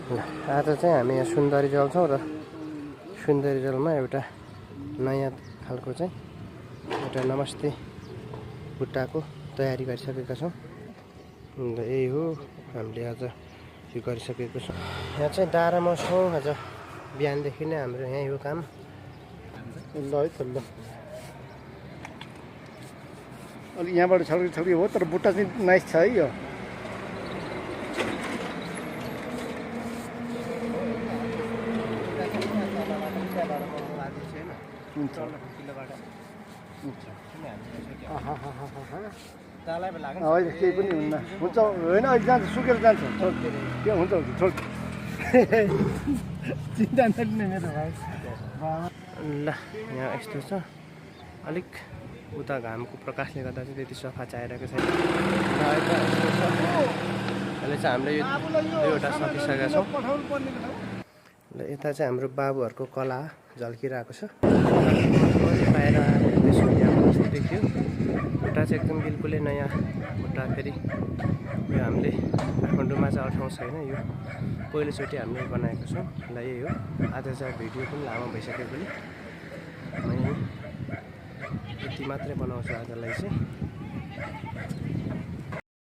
आज चाहिँ हामी यहाँ सुन्दरी जल छौँ र सुन्दरी जलमा एउटा नयाँ खालको चाहिँ एउटा नमस्ते बुट्टाको तयारी गरिसकेका छौँ। अन्त यही हो हामीले आज यो गरिसकेको छौँ। यहाँ चाहिँ डाँडामा छौँ आज बिहानदेखि नै हाम्रो यहीँ हो काम। ल है त ल अलि यहाँबाट छल्की छल्की हो तर बुट्टा चाहिँ नाइस छ है यो। होइन केही पनि हुन्न हुन्छ होइन अहिले जान्छ सुकेर जान्छ के हुन्छ हुन्छ छोड चिन्ता नलिने मेरो भाइ। ल यहाँ यस्तो छ अलिक उता घामको प्रकाशले गर्दा चाहिँ त्यति सफा चाहिरहेको छैन। अहिले चाहिँ हामीले यो दुईवटा सकिसकेका छौँ। ल यता चाहिँ हाम्रो बाबुहरूको कला झल्किरहेको छ। बाहिर यसो यहाँ कस्तो देखियो खुट्टा चाहिँ एकदम बिल्कुलै नयाँ खुट्टा। फेरि यो हामीले काठमाडौँमा चाहिँ अठाउँ छैन, यो पहिलोचोटि हामीले बनाएको छौँ। ल यही हो। आज चाहिँ भिडियो पनि लामो भइसकेकोले यति मात्रै बनाउँछु आजलाई चाहिँ।